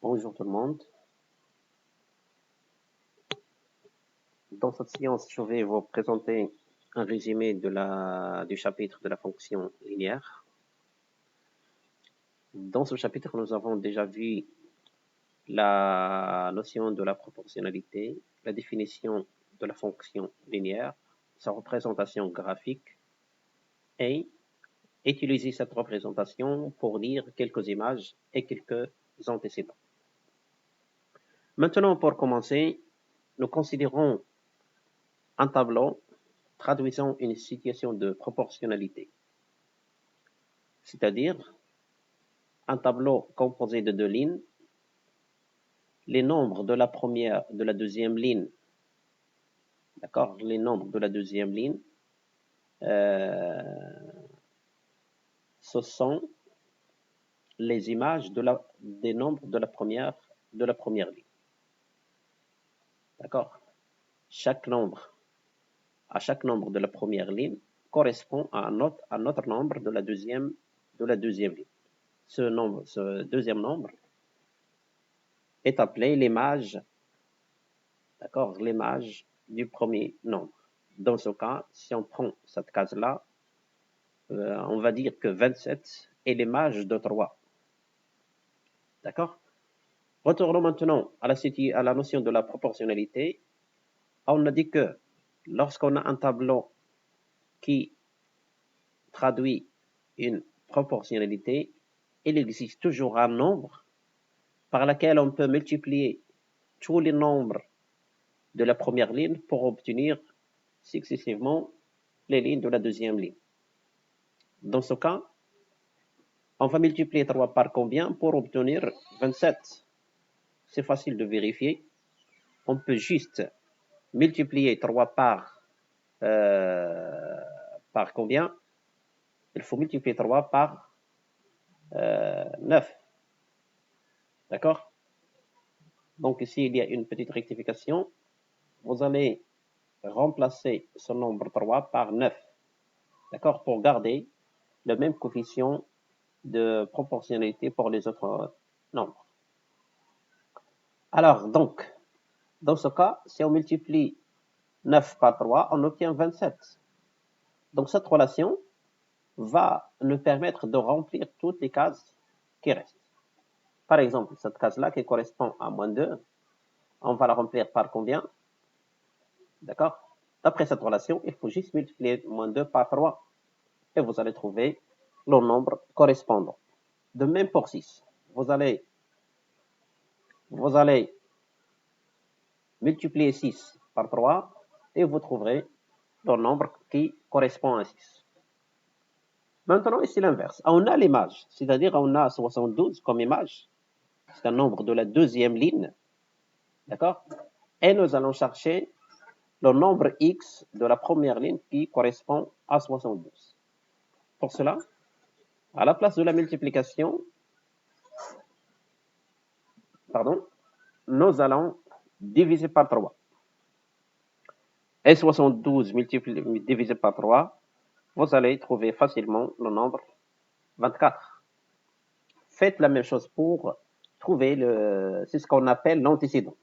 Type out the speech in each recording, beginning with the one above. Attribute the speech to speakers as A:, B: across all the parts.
A: Bonjour tout le monde. Dans cette séance, je vais vous présenter un résumé du chapitre de la fonction linéaire. Dans ce chapitre, nous avons déjà vu la notion de la proportionnalité, la définition de la fonction linéaire, sa représentation graphique et utiliser cette représentation pour lire quelques images et quelques antécédents. Maintenant, pour commencer, nous considérons un tableau traduisant une situation de proportionnalité, c'est-à-dire un tableau composé de deux lignes, les nombres de la deuxième ligne, d'accord, les nombres de la deuxième ligne, ce sont les images des nombres de la première ligne, d'accord. À chaque nombre de la première ligne correspond à un autre nombre de la deuxième ligne. Ce deuxième nombre est appelé l'image, d'accord, l'image du premier nombre. Dans ce cas, si on prend cette case-là, on va dire que 27 est l'image de 3. D'accord? Retournons maintenant à la notion de la proportionnalité. On a dit que lorsqu'on a un tableau qui traduit une proportionnalité, il existe toujours un nombre par lequel on peut multiplier tous les nombres de la première ligne pour obtenir successivement les lignes de la deuxième ligne. Dans ce cas, on va multiplier 3 par combien pour obtenir 27? C'est facile de vérifier. On peut juste multiplier 3 par combien? Il faut multiplier 3 par 9. D'accord? Donc ici, il y a une petite rectification. Vous allez remplacer ce nombre 3 par 9. D'accord? Pour garder le même coefficient de proportionnalité pour les autres nombres. Alors, donc, dans ce cas, si on multiplie 9 par 3, on obtient 27. Donc, cette relation va nous permettre de remplir toutes les cases qui restent. Par exemple, cette case-là qui correspond à moins 2, on va la remplir par combien? D'accord? D'après cette relation, il faut juste multiplier moins 2 par 3 et vous allez trouver le nombre correspondant. De même pour 6. Vous allez multiplier 6 par 3 et vous trouverez le nombre qui correspond à 6. Maintenant, ici l'inverse. On a l'image, c'est-à-dire on a 72 comme image. C'est un nombre de la deuxième ligne. D'accord? Et nous allons chercher le nombre x de la première ligne qui correspond à 72. Pour cela, à la place de la multiplication, nous allons diviser par 3. Et 72 divisé par 3, vous allez trouver facilement le nombre 24. Faites la même chose pour trouver c'est ce qu'on appelle l'antécédent.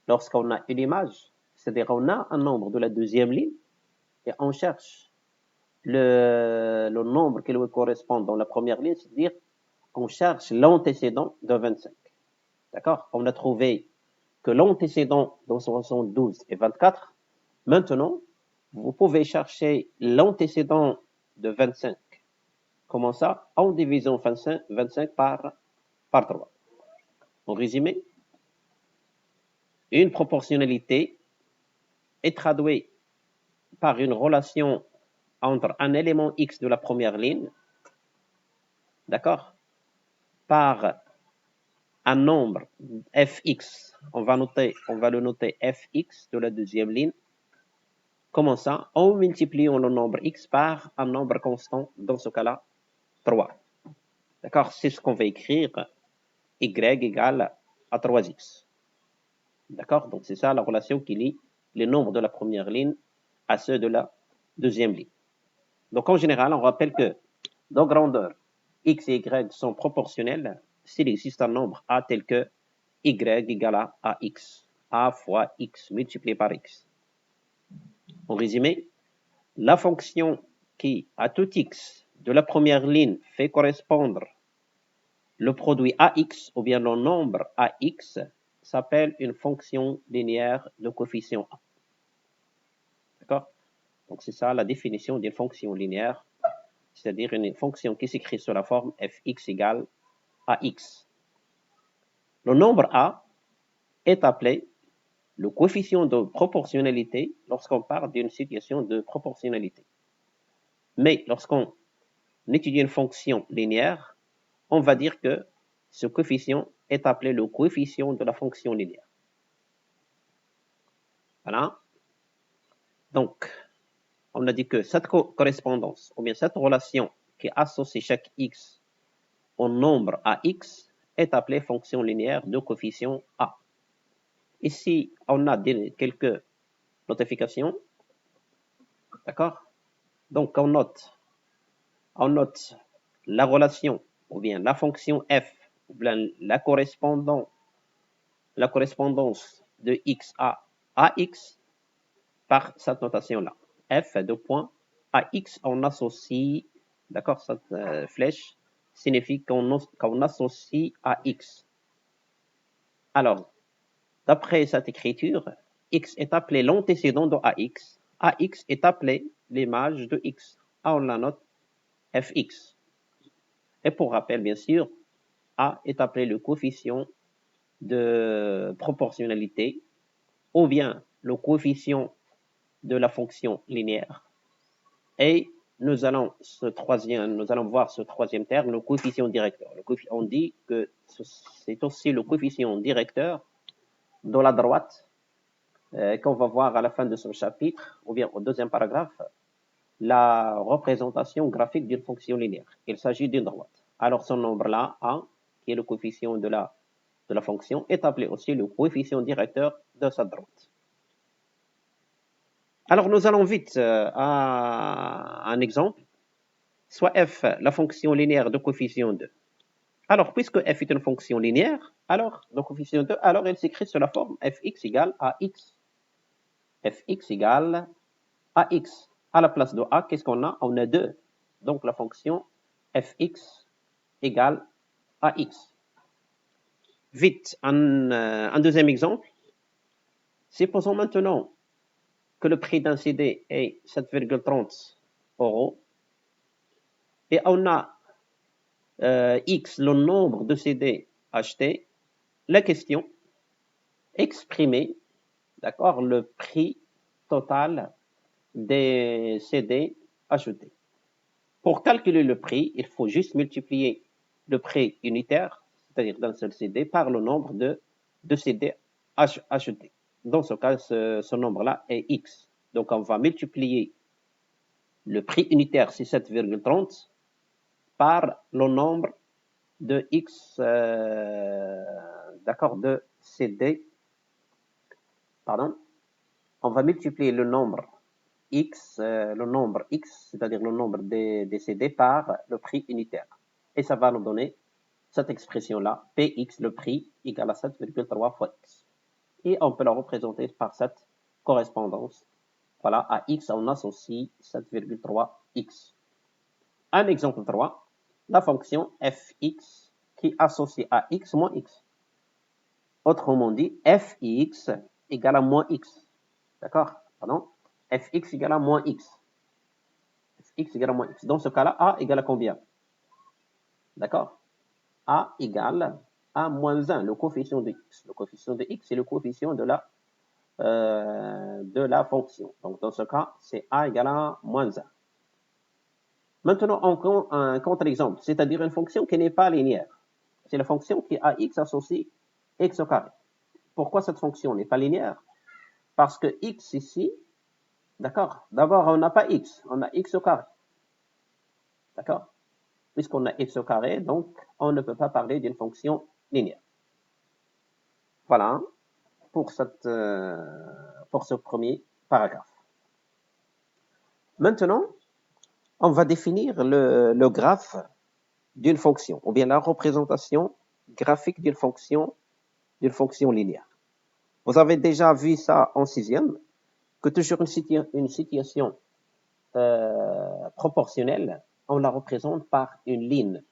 A: Lorsqu'on a une image, c'est-à-dire on a un nombre de la deuxième ligne et on cherche le nombre qui lui correspond dans la première ligne, c'est-à-dire qu'on cherche l'antécédent de 25. D'accord? On a trouvé que l'antécédent de 72 est 24. Maintenant, vous pouvez chercher l'antécédent de 25. Comment ça? En divisant 25 par 3. En résumé, une proportionnalité est traduite par une relation entre un élément x de la première ligne, d'accord, par un nombre fx, on va le noter fx de la deuxième ligne. Comment ça? En multipliant le nombre x par un nombre constant, dans ce cas-là, 3. D'accord? C'est ce qu'on va écrire, y égale à 3x. D'accord? Donc, c'est ça la relation qui lie les nombres de la première ligne à ceux de la deuxième ligne. Donc, en général, on rappelle que nos grandeurs x et y sont proportionnelles s'il existe un nombre a tel que y égale à ax. A fois x multiplié par x. En résumé, la fonction qui, à tout x de la première ligne, fait correspondre le produit ax ou bien le nombre ax s'appelle une fonction linéaire de coefficient a. D'accord? Donc, c'est ça la définition d'une fonction linéaire, c'est-à-dire une fonction qui s'écrit sous la forme fx égale ax. Le nombre a est appelé le coefficient de proportionnalité lorsqu'on parle d'une situation de proportionnalité. Mais lorsqu'on étudie une fonction linéaire, on va dire que ce coefficient est appelé le coefficient de la fonction linéaire. Voilà. Donc, on a dit que cette correspondance, ou bien cette relation qui associe chaque x au nombre ax est appelée fonction linéaire de coefficient a. Ici, on a quelques notifications. D'accord? Donc, on note la relation, ou bien la fonction f, ou bien la correspondance de x à ax par cette notation-là. F de point ax, on associe, d'accord, cette flèche signifie qu'on associe à x. Alors, d'après cette écriture, x est appelé l'antécédent de ax. Ax est appelé l'image de x. On la note fx. Et pour rappel, bien sûr, a est appelé le coefficient de proportionnalité ou bien le coefficient de la fonction linéaire. Et nous allons voir ce troisième terme, le coefficient directeur. On dit que c'est aussi le coefficient directeur de la droite qu'on va voir à la fin de ce chapitre, ou bien au deuxième paragraphe, la représentation graphique d'une fonction linéaire. Il s'agit d'une droite. Alors ce nombre-là, A, qui est le coefficient de la fonction, est appelé aussi le coefficient directeur de cette droite. Alors nous allons vite à un exemple, soit f, la fonction linéaire de coefficient 2. Alors, puisque f est une fonction linéaire, alors, de coefficient 2, alors elle s'écrit sous la forme fx égale à x. Fx égale à x. À la place de a, qu'est-ce qu'on a? On a 2. Donc, la fonction fx égale à x. Vite, un deuxième exemple. Supposons maintenant que le prix d'un CD est 7,30 € et on a x, le nombre de CD achetés. La question, exprimer, d'accord, le prix total des CD achetés. Pour calculer le prix, il faut juste multiplier le prix unitaire, c'est-à-dire d'un seul CD, par le nombre de CD achetés. Dans ce cas, ce nombre-là est x. Donc, on va multiplier le prix unitaire, c'est 7,30, par le nombre de x, d'accord, de CD. Pardon. On va multiplier le nombre x, c'est-à-dire le nombre des CD par le prix unitaire. Et ça va nous donner cette expression-là, Px, le prix, égale à 7,3 fois x. Et on peut la représenter par cette correspondance. Voilà, à x, on associe 7,3x. Un exemple 3, la fonction fx qui associe à x moins x. Autrement dit, fx égale à moins x. D'accord? Pardon? Fx égale à moins x. Fx égale à moins x. Dans ce cas-là, a égale à combien? D'accord? A égale à moins 1, le coefficient de x. Le coefficient de x, c'est le coefficient de la fonction. Donc, dans ce cas, c'est a égale à moins 1. Maintenant, on prend un contre-exemple, c'est-à-dire une fonction qui n'est pas linéaire. C'est la fonction qui a x associé x au carré. Pourquoi cette fonction n'est pas linéaire? Parce que x ici, d'accord, d'abord, on n'a pas x, on a x au carré. D'accord? Puisqu'on a x au carré, donc on ne peut pas parler d'une fonction linéaire. Voilà pour ce premier paragraphe. Maintenant, on va définir le graphe d'une fonction, ou bien la représentation graphique d'une fonction d'une fonction linéaire. Vous avez déjà vu ça en sixième, que toujours une situation proportionnelle, on la représente par une ligne,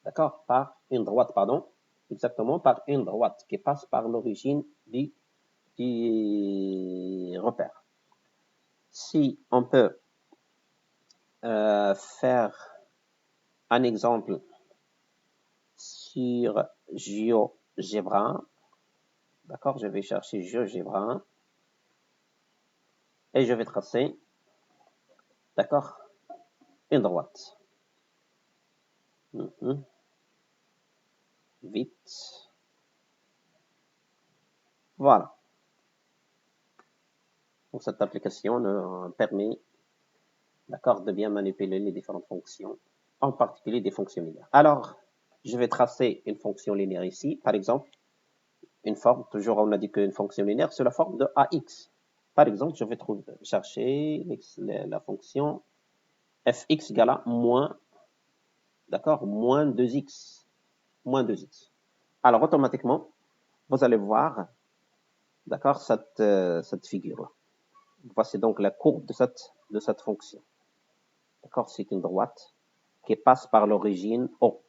A: d'accord, par une droite, pardon, exactement par une droite qui passe par l'origine du repère. Si on peut faire un exemple sur GeoGebra, d'accord, je vais chercher GeoGebra et je vais tracer, d'accord, une droite. Vite. Voilà. Donc, cette application nous permet, d'accord, de bien manipuler les différentes fonctions, en particulier des fonctions linéaires. Alors, je vais tracer une fonction linéaire ici, par exemple, une forme, toujours on a dit qu'une fonction linéaire, c'est la forme de AX. Par exemple, je vais chercher la fonction fx égale à moins, d'accord, moins 2x. Moins 2x. Alors, automatiquement, vous allez voir, d'accord, cette figure-là. Voici donc la courbe de cette fonction. D'accord, c'est une droite qui passe par l'origine O.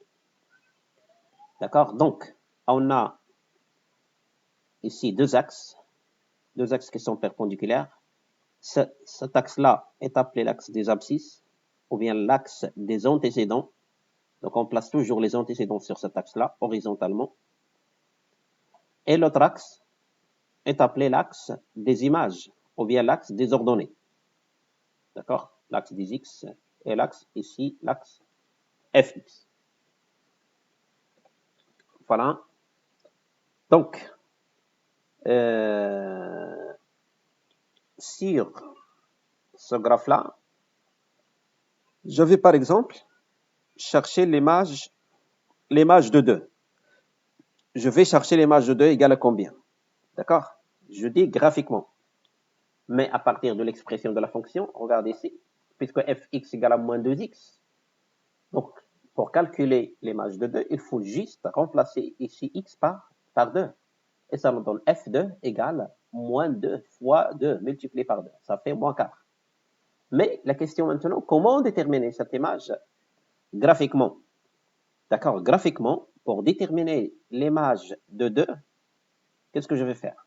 A: D'accord, donc, on a ici deux axes qui sont perpendiculaires. Cet axe-là est appelé l'axe des abscisses, ou bien l'axe des antécédents. Donc, on place toujours les antécédents sur cet axe-là, horizontalement. Et l'autre axe est appelé l'axe des images, ou bien l'axe des ordonnées. D'accord, l'axe des X et l'axe ici, l'axe Fx. Voilà. Donc, sur ce graphe-là, je vais par exemple chercher l'image de 2. Je vais chercher l'image de 2 égale à combien? D'accord? Je dis graphiquement. Mais à partir de l'expression de la fonction, regardez ici, puisque fx égale à moins 2x. Donc, pour calculer l'image de 2, il faut juste remplacer ici x par 2. Et ça nous donne f2 égale moins 2 fois 2 multiplié par 2. Ça fait moins 4. Mais la question maintenant, comment déterminer cette image graphiquement? D'accord, graphiquement, pour déterminer l'image de 2, qu'est-ce que je vais faire?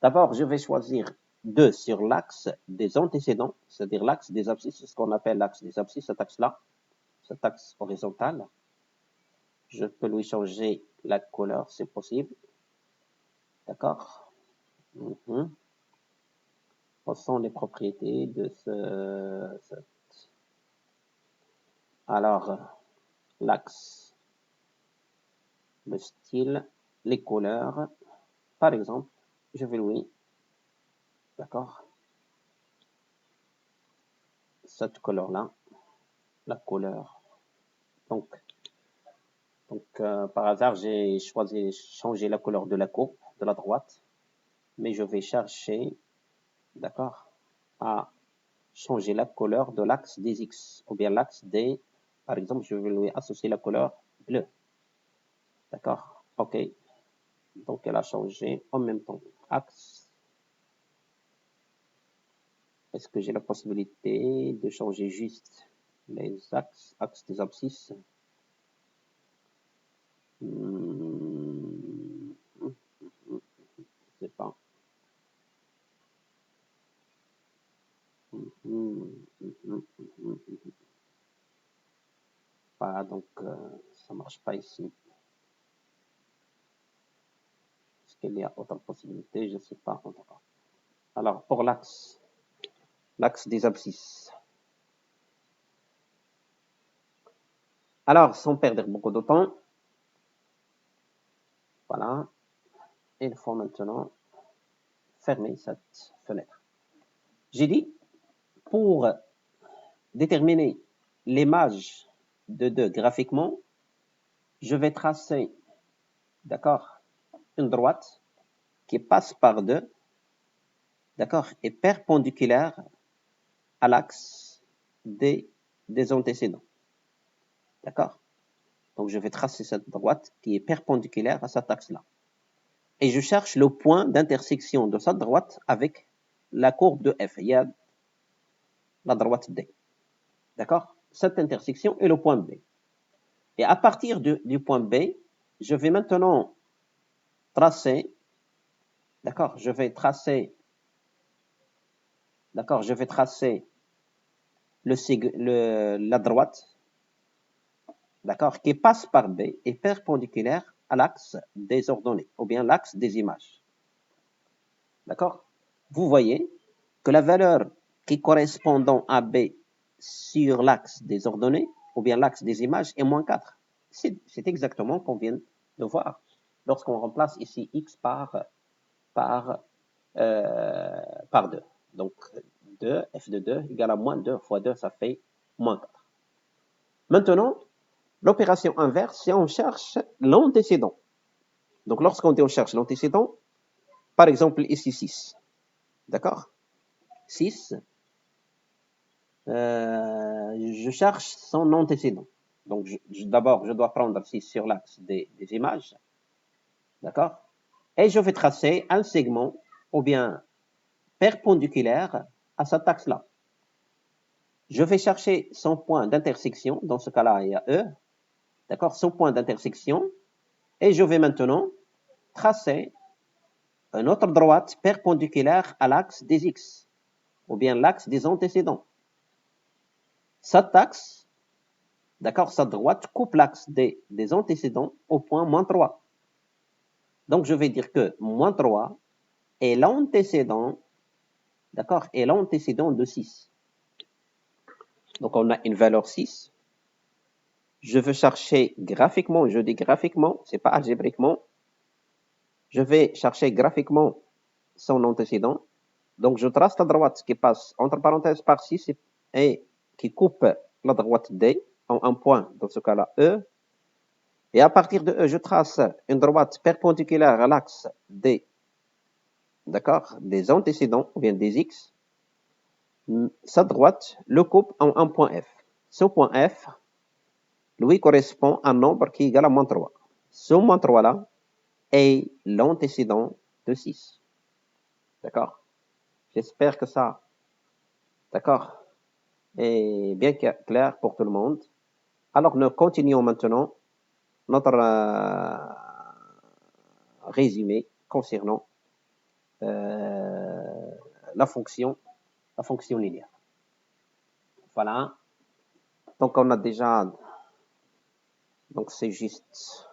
A: D'abord, je vais choisir 2 sur l'axe des antécédents, c'est-à-dire l'axe des abscisses, ce qu'on appelle l'axe des abscisses, cet axe-là, cet axe horizontal. Je peux lui changer la couleur, c'est possible. D'accord. Quelles sont les propriétés de Alors, l'axe, le style, les couleurs. Par exemple, je vais lui, d'accord, cette couleur-là, la couleur. Donc par hasard, j'ai choisi changer la couleur de la courbe de la droite, mais je vais chercher, d'accord, à changer la couleur de l'axe des X, ou bien l'axe des, par exemple, je vais lui associer la couleur bleue. D'accord, ok. Donc, elle a changé en même temps. Axe. Est-ce que j'ai la possibilité de changer juste les axes, axe des abscisses? Je sais pas. Voilà, donc ça marche pas ici. Est-ce qu'il y a autre possibilité? Je ne sais pas. Alors, pour l'axe des abscisses. Alors, sans perdre beaucoup de temps, voilà, il faut maintenant fermer cette fenêtre. J'ai dit, pour déterminer l'image de 2 graphiquement, je vais tracer, d'accord, une droite qui passe par 2, d'accord, et perpendiculaire à l'axe des antécédents. D'accord? Donc, je vais tracer cette droite qui est perpendiculaire à cet axe-là. et je cherche le point d'intersection de sa droite avec la courbe de f. Il y a la droite D. D'accord? Cette intersection est le point B. Et à partir du point B, je vais maintenant tracer, d'accord? Je vais tracer la droite, d'accord, qui passe par B et perpendiculaire à l'axe des ordonnées, ou bien l'axe des images. D'accord? Vous voyez que la valeur qui correspondant à B sur l'axe des ordonnées, ou bien l'axe des images, est moins 4. C'est exactement ce qu'on vient de voir lorsqu'on remplace ici x par 2. Donc, 2, f de 2 égale à moins 2 fois 2, ça fait moins 4. Maintenant, l'opération inverse, c'est on cherche l'antécédent. Donc, lorsqu'on dit on cherche l'antécédent, par exemple, ici 6. D'accord? 6, je cherche son antécédent. Donc, d'abord, je dois prendre 6 sur l'axe des images. D'accord? Et je vais tracer un segment, ou bien perpendiculaire à cet axe-là. Je vais chercher son point d'intersection. Dans ce cas-là, il y a E. D'accord? Son point d'intersection. Et je vais maintenant tracer une autre droite perpendiculaire à l'axe des X, ou bien l'axe des antécédents. Cet axe, d'accord, cette droite coupe l'axe des antécédents au point moins 3. Donc, je vais dire que moins 3 est l'antécédent, d'accord, est l'antécédent de 6. Donc, on a une valeur 6. Je veux chercher graphiquement, je dis graphiquement, c'est pas algébriquement. Je vais chercher graphiquement son antécédent. Donc, je trace la droite qui passe entre parenthèses par 6 et qui coupe la droite D en un point, dans ce cas-là E. Et à partir de E, je trace une droite perpendiculaire à l'axe des, d'accord, des antécédents, ou bien des X. Cette droite le coupe en un point F. Ce point F, lui, correspond à un nombre qui est égal à moins 3. Ce moins 3-là est l'antécédent de 6. D'accord? J'espère que ça, d'accord, est bien clair pour tout le monde. Alors, nous continuons maintenant notre résumé concernant la fonction linéaire. Voilà. Donc, on a déjà, donc c'est juste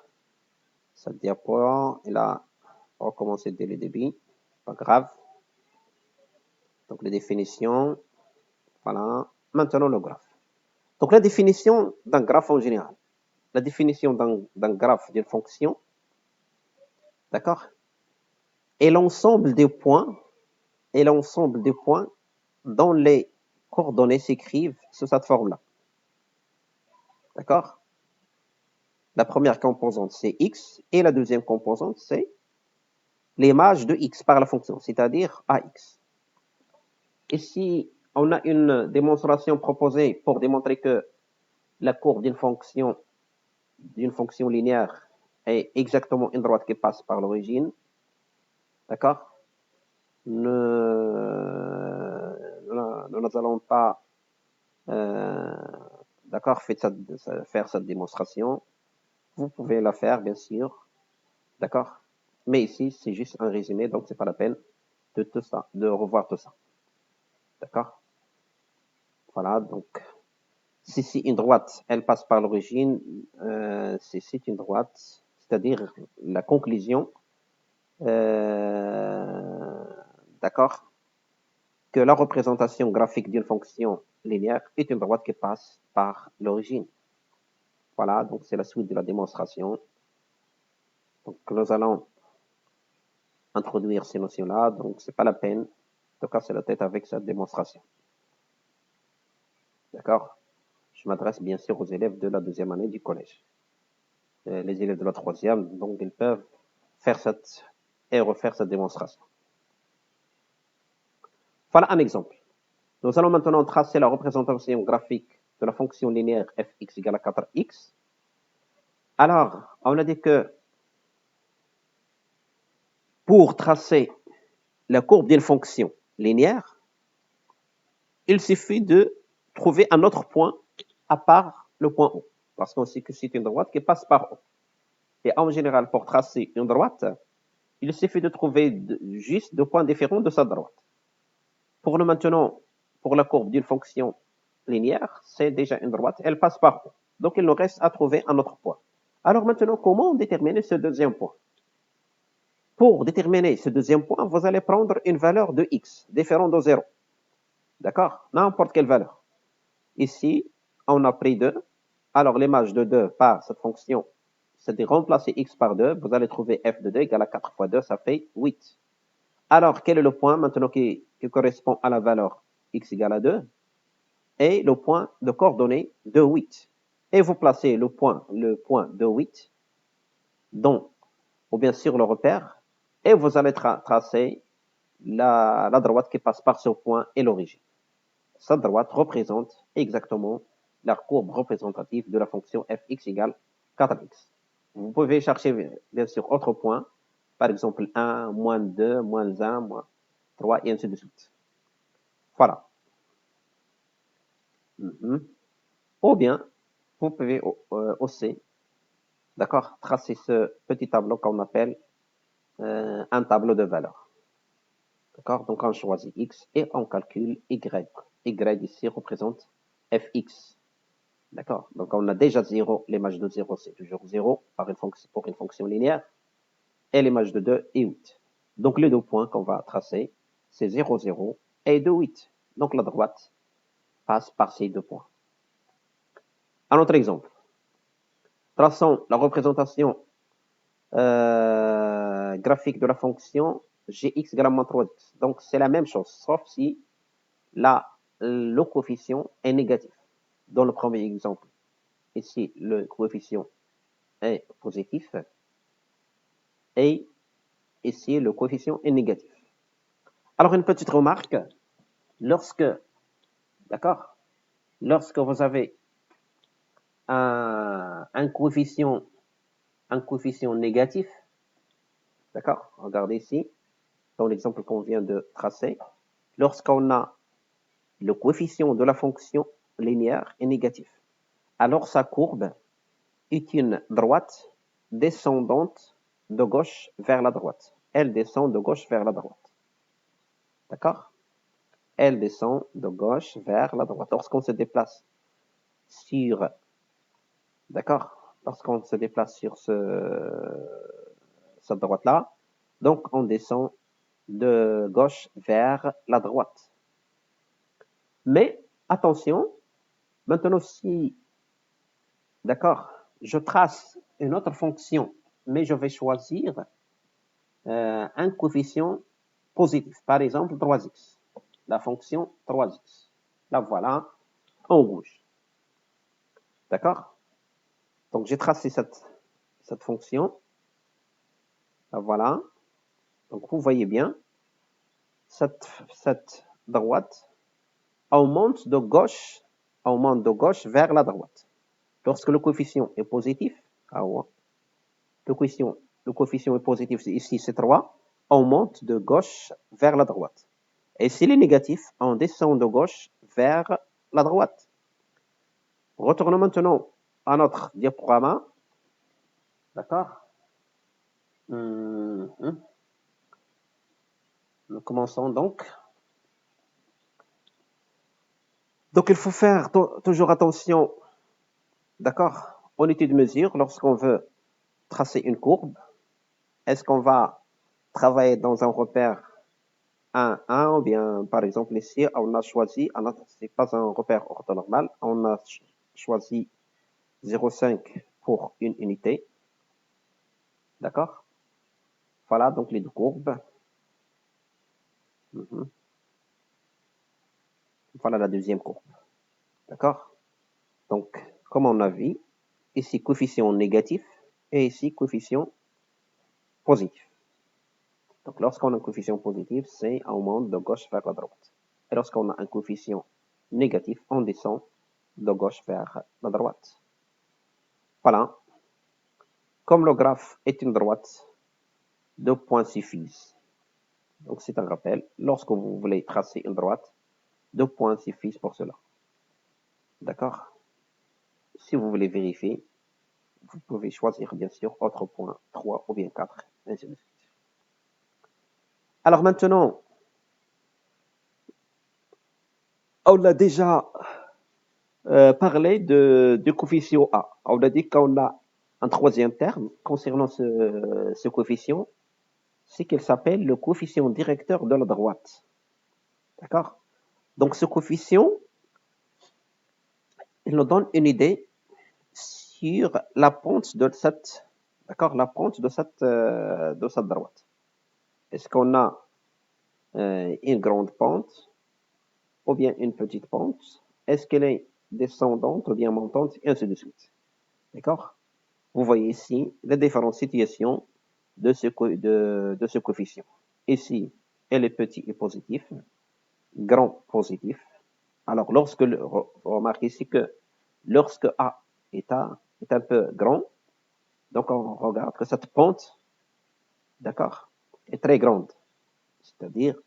A: cette diapo. Et là, on va recommencer dès le début. Pas grave. Donc, les définitions. Voilà. Maintenant, le graphe. Donc, la définition d'un graphe en général. La définition d'un graphe d'une fonction, d'accord, est l'ensemble des points dont les coordonnées s'écrivent sous cette forme-là. D'accord? La première composante, c'est x, et la deuxième composante, c'est l'image de x par la fonction, c'est-à-dire ax. Ici, on a une démonstration proposée pour démontrer que la courbe d'une fonction linéaire est exactement une droite qui passe par l'origine. D'accord? Nous n'allons pas d'accord, faire cette démonstration. Vous pouvez la faire, bien sûr. D'accord? Mais ici, c'est juste un résumé, donc c'est pas la peine de revoir tout ça. D'accord? Voilà, donc si une droite, elle passe par l'origine, c'est une droite, c'est-à-dire la conclusion, d'accord, que la représentation graphique d'une fonction linéaire est une droite qui passe par l'origine. Voilà, donc c'est la suite de la démonstration. Donc nous allons introduire ces notions-là, donc c'est pas la peine de casser la tête avec cette démonstration. D'accord? Je m'adresse bien sûr aux élèves de la deuxième année du collège. Les élèves de la troisième, donc ils peuvent faire et refaire cette démonstration. Voilà un exemple. Nous allons maintenant tracer la représentation graphique de la fonction linéaire fx égale à 4x. Alors, on a dit que Pour tracer la courbe d'une fonction linéaire, il suffit de trouver un autre point à part le point O. Parce qu'on sait que c'est une droite qui passe par O. Et en général, pour tracer une droite, il suffit de trouver juste deux points différents de sa droite. Pour le maintenant, pour la courbe d'une fonction linéaire, c'est déjà une droite, elle passe par O. Donc, il nous reste à trouver un autre point. Alors maintenant, comment déterminer ce deuxième point? Pour déterminer ce deuxième point, vous allez prendre une valeur de x, différente de 0. D'accord? N'importe quelle valeur. Ici, on a pris 2. Alors, l'image de 2 par cette fonction, c'est de remplacer x par 2. Vous allez trouver f de 2 égale à 4 fois 2, ça fait 8. Alors, quel est le point maintenant qui correspond à la valeur x égale à 2? Et le point de coordonnée de 8. Et vous placez le point de 8 dans, ou bien sur le repère, et vous allez tracer la droite qui passe par ce point et l'origine. Cette droite représente exactement la courbe représentative de la fonction fx égale 4x. Vous pouvez chercher bien sûr autre point, par exemple 1, moins 2, moins 1, moins 3, et ainsi de suite. Voilà. Ou bien, vous pouvez aussi, d'accord, tracer ce petit tableau qu'on appelle un tableau de valeurs. D'accord? Donc, on choisit x et on calcule y. Y ici représente fx. D'accord? Donc, on a déjà 0. L'image de 0, c'est toujours 0 pour une fonction linéaire. Et l'image de 2 est 8. Donc, les deux points qu'on va tracer, c'est 0, 0 et 2, 8. Donc, la droite passe par ces deux points. Un autre exemple. Traçons la représentation graphique de la fonction gx égale à moins 3x. Donc, c'est la même chose, sauf si le coefficient est négatif. Dans le premier exemple, ici, le coefficient est positif. Et ici, le coefficient est négatif. Alors, une petite remarque. Lorsque vous avez un coefficient négatif, d'accord? Regardez ici, dans l'exemple qu'on vient de tracer, lorsqu'on a le coefficient de la fonction linéaire est négatif, alors sa courbe est une droite descendante de gauche vers la droite. Elle descend de gauche vers la droite. D'accord? Elle descend de gauche vers la droite. Lorsqu'on se déplace sur, d'accord? Lorsqu'on se déplace sur cette droite-là, donc on descend de gauche vers la droite. Mais attention, maintenant si, d'accord, je trace une autre fonction, mais je vais choisir un coefficient positif, par exemple 3x, la fonction 3x. La voilà en rouge. D'accord? Donc j'ai tracé cette fonction. La voilà. Donc vous voyez bien, cette droite augmente de gauche vers la droite. Lorsque le coefficient est positif, le coefficient est positif ici, c'est 3, on monte de gauche vers la droite. Et s'il est négatif, on descend de gauche vers la droite. Retournons maintenant à notre diaporama. D'accord? Nous commençons donc. Donc, il faut faire toujours attention, d'accord, aux unités de mesure lorsqu'on veut tracer une courbe. Est-ce qu'on va travailler dans un repère 1, 1, ou bien, par exemple, ici, on a choisi, c'est pas un repère orthonormal, on a choisi 0,5 pour une unité. D'accord? Voilà, donc les deux courbes. Voilà la deuxième courbe. D'accord? Donc, comme on a vu, ici, coefficient négatif, et ici, coefficient positif. Donc, lorsqu'on a un coefficient positif, c'est on monte de gauche vers la droite. Et lorsqu'on a un coefficient négatif, on descend de gauche vers la droite. Voilà. Comme le graphe est une droite, 2 points suffisent. Donc, c'est un rappel. Lorsque vous voulez tracer une droite, 2 points suffisent pour cela. D'accord? Si vous voulez vérifier, vous pouvez choisir, bien sûr, autre point, 3 ou bien 4, ainsi de suite. Alors maintenant, on a déjà parlé de coefficient A. On a dit qu'on a un troisième terme concernant ce coefficient, c'est qu'il s'appelle le coefficient directeur de la droite. D'accord? Donc ce coefficient, il nous donne une idée sur la pente de cette, d'accord, la pente de cette droite. Est-ce qu'on a une grande pente ou bien une petite pente? Est-ce qu'elle est descendante ou bien montante? Et ainsi de suite. D'accord? Vous voyez ici les différentes situations de ce coefficient. Ici, elle est petit et positif, grand positif. Alors, remarquez ici que lorsque A est un peu grand, donc on regarde que cette pente, d'accord, est très grande, c'est-à-dire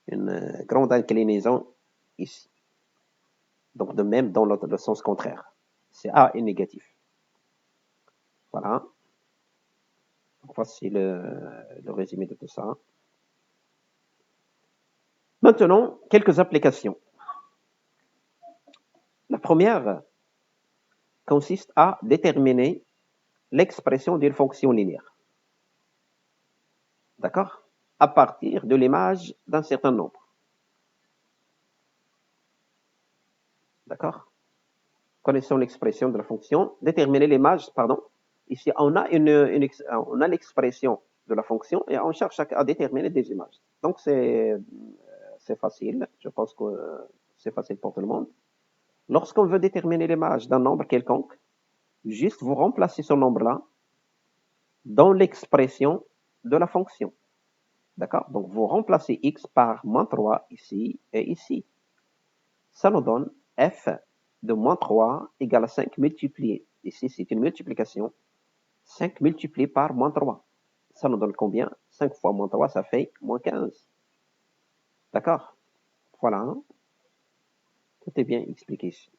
A: une grande inclinaison ici. Donc, de même dans le sens contraire. C'est A est négatif. Voilà. Donc, voici le résumé de tout ça. Maintenant, quelques applications. La première consiste à déterminer l'expression d'une fonction linéaire. D'accord? À partir de l'image d'un certain nombre. D'accord? Connaissons l'expression de la fonction. Déterminer l'image, pardon. Ici, on a l'expression de la fonction et on cherche à déterminer des images. Donc, c'est facile. Je pense que c'est facile pour tout le monde. Lorsqu'on veut déterminer l'image d'un nombre quelconque, juste vous remplacez ce nombre-là dans l'expression de la fonction. D'accord? Donc, vous remplacez x par moins 3 ici et ici. Ça nous donne f de moins 3 égale à 5 multiplié. Ici, c'est une multiplication. 5 multiplié par moins 3. Ça nous donne combien? 5 fois moins 3, ça fait moins 15. D'accord? Voilà. Tout est bien expliqué ici.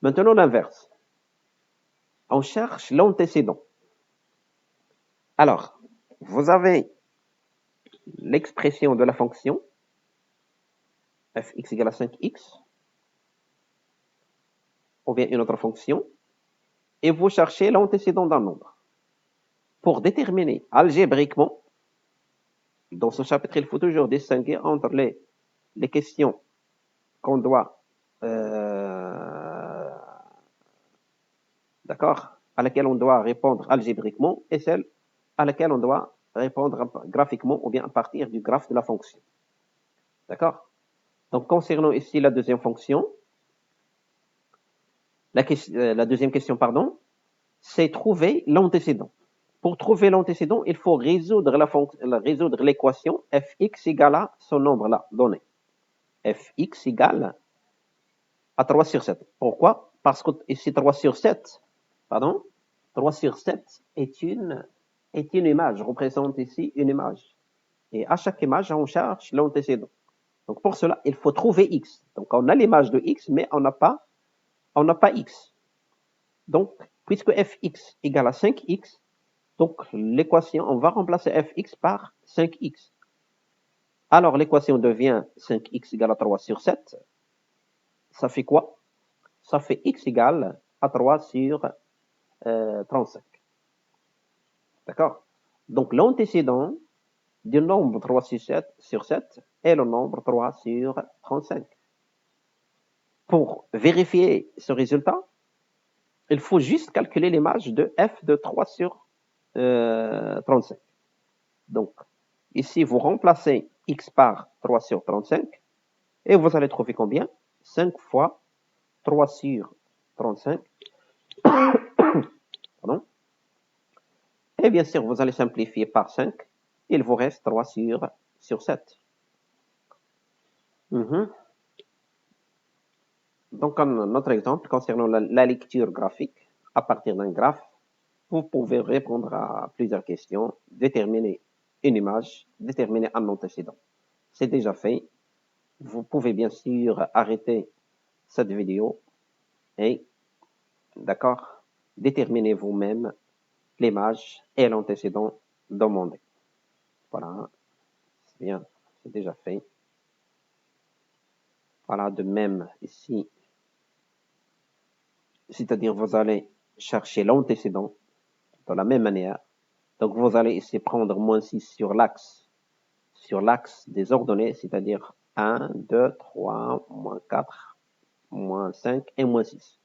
A: Maintenant, l'inverse. On cherche l'antécédent. Alors, vous avez l'expression de la fonction fx égale à 5x, ou bien une autre fonction, et vous cherchez l'antécédent d'un nombre. Pour déterminer algébriquement, dans ce chapitre, il faut toujours distinguer entre les questions qu'on doit, d'accord, à laquelle on doit répondre algébriquement et celle à laquelle on doit répondre graphiquement ou bien à partir du graphe de la fonction. D'accord? Donc, concernant ici la deuxième fonction, la deuxième question, pardon, c'est trouver l'antécédent. Pour trouver l'antécédent, il faut résoudre l'équation fx égale à ce nombre-là donné. Fx égale à 3 sur 7. Pourquoi? Parce que ici 3 sur 7, pardon, 3 sur 7 est une image, représente ici une image. Et à chaque image, on cherche l'antécédent. Donc pour cela, il faut trouver x. Donc on a l'image de x, mais on n'a pas x. Donc, puisque fx égale à 5x, donc l'équation, on va remplacer fx par 5x. Alors l'équation devient 5x égale à 3 sur 7. Ça fait quoi? Ça fait x égale à 3 sur 35. D'accord? Donc l'antécédent du nombre 3 sur 7 est le nombre 3 sur 35. Pour vérifier ce résultat, il faut juste calculer l'image de f de 3 sur 35. Donc, ici, vous remplacez x par 3 sur 35 et vous allez trouver combien? 5 fois 3 sur 35. Pardon. Et bien sûr, vous allez simplifier par 5. Il vous reste 3 sur 7. Donc, notre exemple concernant la lecture graphique, à partir d'un graphe, vous pouvez répondre à plusieurs questions, déterminer une image, déterminer un antécédent. C'est déjà fait. Vous pouvez bien sûr arrêter cette vidéo et, d'accord, déterminer vous-même l'image et l'antécédent demandé. Voilà, c'est bien, c'est déjà fait. Voilà, de même ici, c'est-à-dire vous allez chercher l'antécédent de la même manière. Donc vous allez ici prendre -6 sur l'axe des ordonnées, c'est-à-dire 1, 2, 3, -4, -5 et -6.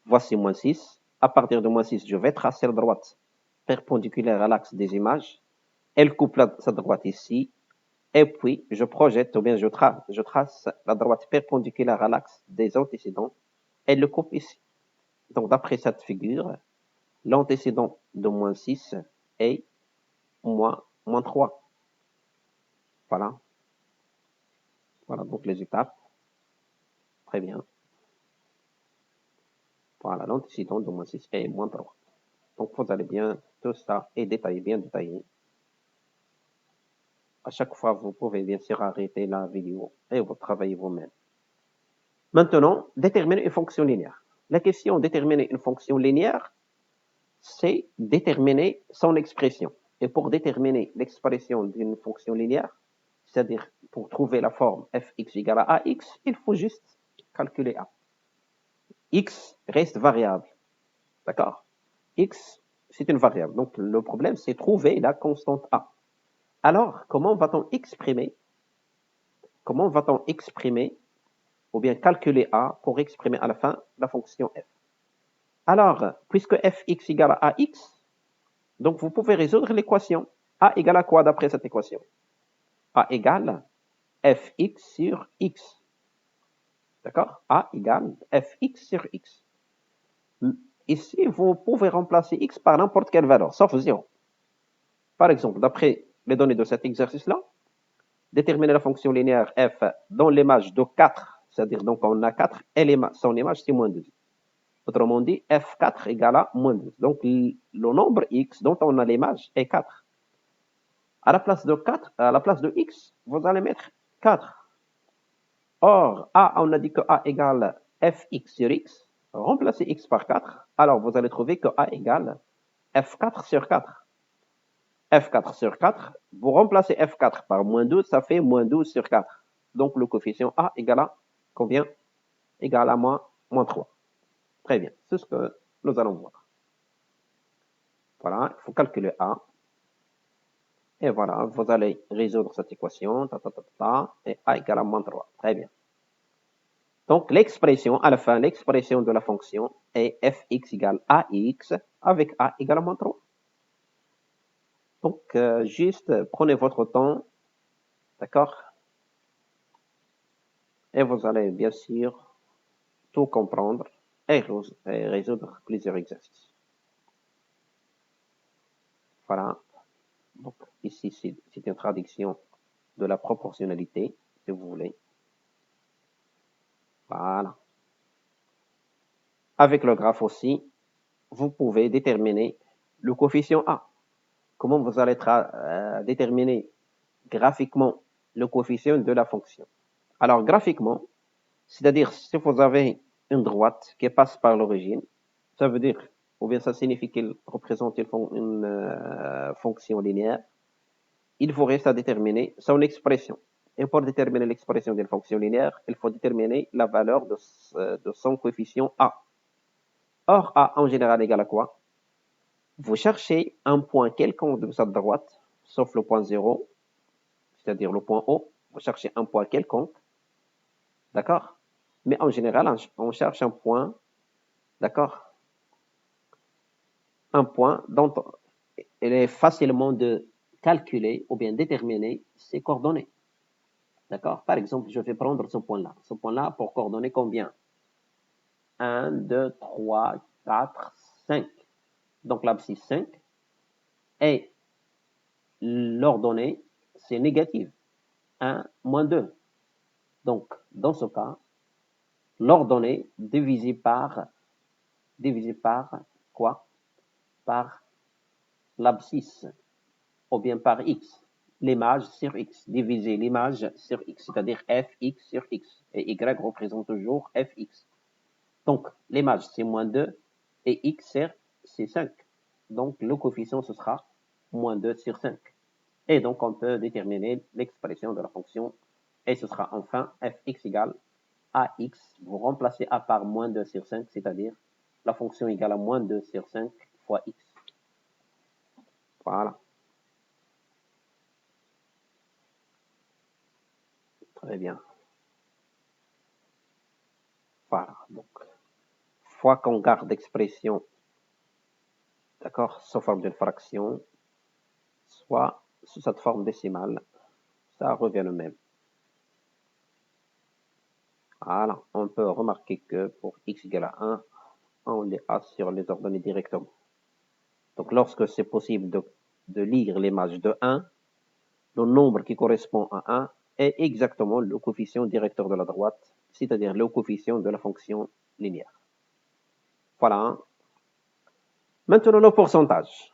A: Voici -6. À partir de -6, je vais tracer la droite perpendiculaire à l'axe des images. Elle coupe sa droite ici. Et puis, je projette, ou bien je trace la droite perpendiculaire à l'axe des antécédents. Elle le coupe ici. Donc, d'après cette figure, l'antécédent de -6 est -3. Voilà. Voilà donc les étapes. Très bien. Voilà, l'antécédent de -6 est -3. Donc, vous allez bien, tout ça est détaillé, bien détaillé. À chaque fois, vous pouvez bien sûr arrêter la vidéo et vous travaillez vous-même. Maintenant, déterminer une fonction linéaire. La question déterminer une fonction linéaire, c'est déterminer son expression. Et pour déterminer l'expression d'une fonction linéaire, c'est-à-dire pour trouver la forme fx égale à ax, il faut juste calculer a. X reste variable. D'accord? X, c'est une variable. Donc, le problème, c'est trouver la constante a. Alors, comment va-t-on exprimer ou bien calculer a pour exprimer à la fin la fonction f? Alors, puisque fx égale à ax, donc vous pouvez résoudre l'équation. A égale à quoi d'après cette équation? A égale fx sur x. D'accord? A égale fx sur x. Ici, vous pouvez remplacer x par n'importe quelle valeur, sauf 0. Par exemple, d'après les données de cet exercice-là, déterminer la fonction linéaire f dans l'image de 4, c'est-à-dire donc on a 4 et son image c'est -2. Autrement dit, f4 égale à -2. Donc le nombre x dont on a l'image est 4. À la place de x, vous allez mettre 4. Or, a, on a dit que a égale fx sur x. Remplacez x par 4. Alors, vous allez trouver que a égale f4 sur 4. f4 sur 4, vous remplacez f4 par -12, ça fait -12 sur 4. Donc, le coefficient a égale à combien? Égale à -3. Très bien, c'est ce que nous allons voir. Voilà, il faut calculer a. Et voilà, vous allez résoudre cette équation, et a égale à -3. Très bien. Donc, l'expression, à la fin, l'expression de la fonction est fx égale ax avec a égale à -3. Donc, juste prenez votre temps, d'accord? Et vous allez bien sûr tout comprendre et résoudre plusieurs exercices. Voilà. Donc, ici, c'est une traduction de la proportionnalité, si vous voulez. Voilà. Avec le graphe aussi, vous pouvez déterminer le coefficient A. Comment vous allez déterminer graphiquement le coefficient de la fonction? Alors, graphiquement, c'est-à-dire si vous avez une droite qui passe par l'origine, ça veut dire, ou bien ça signifie qu'elle représente une fonction linéaire, il vous reste à déterminer son expression. Et pour déterminer l'expression d'une fonction linéaire, il faut déterminer la valeur de son coefficient A. Or, A en général égale à quoi? Vous cherchez un point quelconque de cette droite, sauf le point 0, c'est-à-dire le point O. Vous cherchez un point quelconque, d'accord? Mais en général, on cherche un point, d'accord? Un point dont il est facilement de calculer ou bien déterminer ses coordonnées. D'accord? Par exemple, je vais prendre ce point-là. Ce point-là pour coordonner combien? 1, 2, 3, 4, 5. Donc l'abscisse 5. Et l'ordonnée, c'est négative. 1, -2. Donc, dans ce cas, l'ordonnée divisé par quoi? Par l'abscisse, ou bien par x. l'image sur x, diviser l'image sur x, c'est-à-dire fx sur x. Et y représente toujours fx. Donc, l'image, c'est moins 2 et x, c'est 5. Donc, le coefficient, ce sera moins 2 sur 5. Et donc, on peut déterminer l'expression de la fonction et ce sera enfin fx égale ax. Vous remplacez a par moins 2 sur 5, c'est-à-dire la fonction égale à moins 2 sur 5 fois x. Voilà. Très bien. Voilà. Donc, fois qu'on garde l'expression, d'accord, sous forme d'une fraction, soit sous cette forme décimale, ça revient le même. Voilà. On peut remarquer que pour x égale à 1, on les a sur les ordonnées directement. Donc, lorsque c'est possible de lire l'image de 1, le nombre qui correspond à 1 est exactement le coefficient directeur de la droite, c'est-à-dire le coefficient de la fonction linéaire. Voilà. Maintenant, le pourcentage.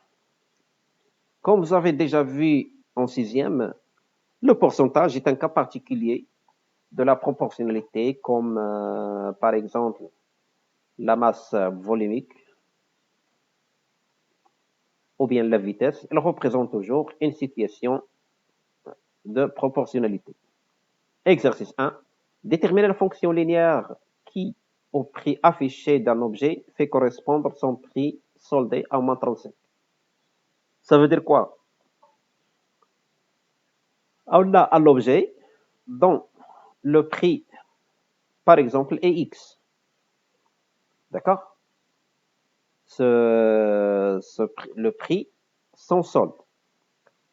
A: Comme vous avez déjà vu en sixième, le pourcentage est un cas particulier de la proportionnalité, comme par exemple la masse volumique ou bien la vitesse. Elle représente toujours une situation de proportionnalité. Exercice 1. Déterminer la fonction linéaire qui, au prix affiché d'un objet, fait correspondre son prix soldé à moins 35. Ça veut dire quoi? On a un objet dont le prix, par exemple, est X. D'accord? Le prix sans solde.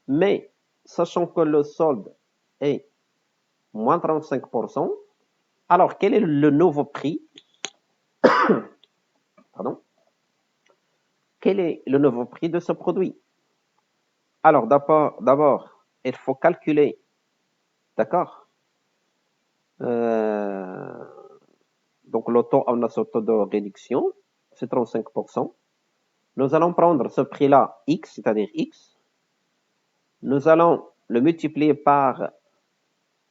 A: Mais, sachant que le solde est moins 35%, alors quel est le nouveau prix? Pardon? Quel est le nouveau prix de ce produit? Alors, d'abord, il faut calculer, d'accord? Donc, le taux, on a ce taux de réduction, c'est 35%. Nous allons prendre ce prix-là, X, c'est-à-dire X. Nous allons le multiplier par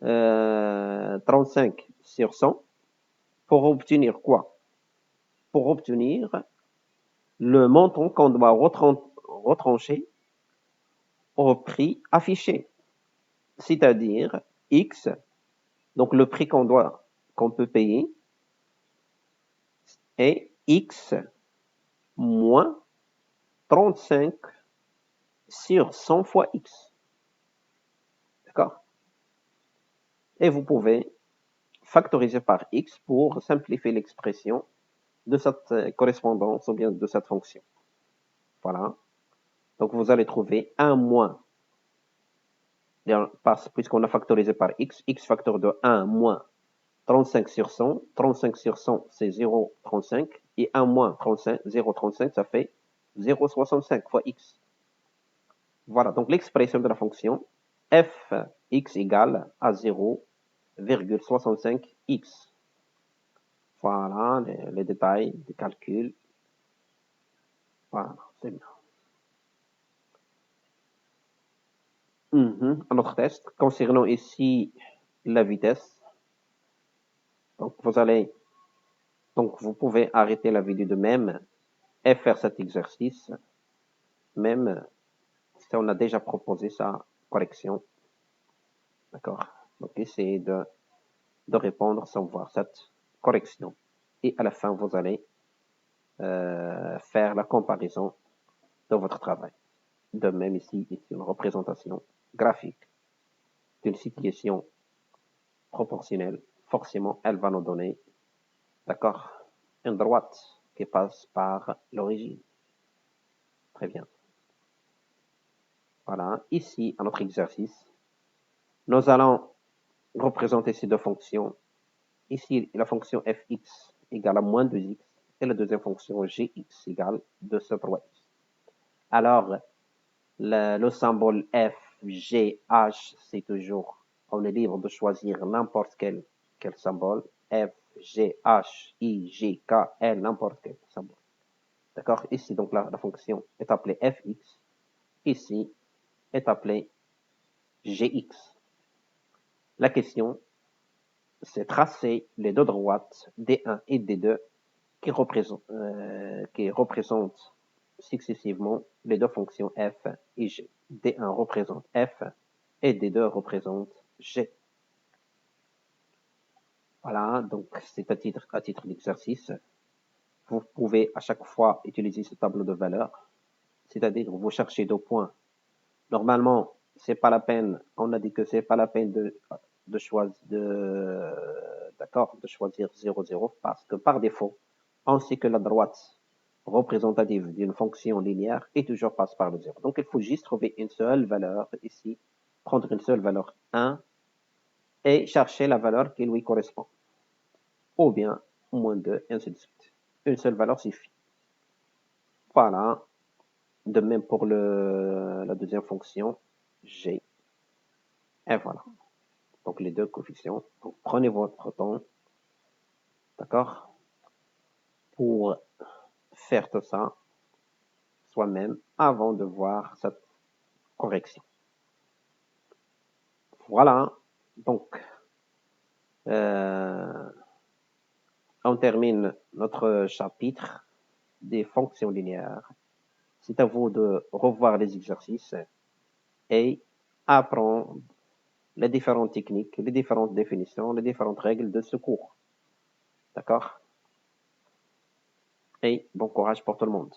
A: 35 sur 100 pour obtenir quoi? Pour obtenir le montant qu'on doit retrancher au prix affiché, c'est-à-dire X, donc le prix qu'on peut payer, est X moins 35 sur 100 fois X. D'accord? Et vous pouvez factoriser par X pour simplifier l'expression de cette correspondance ou bien de cette fonction. Voilà. Donc, vous allez trouver 1 moins, puisqu'on a factorisé par X, X facteur de 1 moins 35 sur 100. 35 sur 100, c'est 0,35. Et 1 moins 35, 0,35, ça fait 0,65 fois X. Voilà, donc l'expression de la fonction fx égale à 0,65x. Voilà les détails des calculs. Voilà, c'est bien. Un autre test concernant ici la vitesse. Donc vous pouvez arrêter la vidéo de même et faire cet exercice, même si on a déjà proposé sa correction. D'accord? Donc essayez de répondre sans voir cette correction. Et à la fin, vous allez faire la comparaison de votre travail. De même ici, c'est une représentation graphique d'une situation proportionnelle. Forcément, elle va nous donner, d'accord, une droite qui passe par l'origine. Très bien. Voilà. Ici, à notre exercice, nous allons représenter ces deux fonctions. Ici, la fonction fx égale à moins 2x et la deuxième fonction gx égale 2 sur 3x. Alors, le symbole f, g, h, c'est toujours, on est libre de choisir n'importe quel symbole. F, G, H, I, J, K, L, n'importe quel symbole. D'accord? Ici, donc, la fonction est appelée fx. Ici, est appelée Gx. La question, c'est tracer les deux droites D1 et D2 qui représentent successivement les deux fonctions f et g. D1 représente f et D2 représente g. Voilà, donc c'est à titre d'exercice. Vous pouvez à chaque fois utiliser ce tableau de valeurs, c'est-à-dire vous cherchez deux points. Normalement, c'est pas la peine, on a dit que c'est pas la peine de choisir 0, 0, parce que par défaut, on sait que la droite représentative d'une fonction linéaire est toujours passe par le 0. Donc, il faut juste trouver une seule valeur ici, prendre une seule valeur 1 et chercher la valeur qui lui correspond. Ou bien, moins 2, et ainsi de suite. Une seule valeur suffit. Voilà. De même pour la deuxième fonction, g. Et voilà. Donc, les deux coefficients. Donc, prenez votre temps, d'accord, pour faire tout ça soi-même avant de voir cette correction. Voilà. Donc, on termine notre chapitre des fonctions linéaires. C'est à vous de revoir les exercices et apprendre les différentes techniques, les différentes définitions, les différentes règles de ce cours. D'accord? Et bon courage pour tout le monde.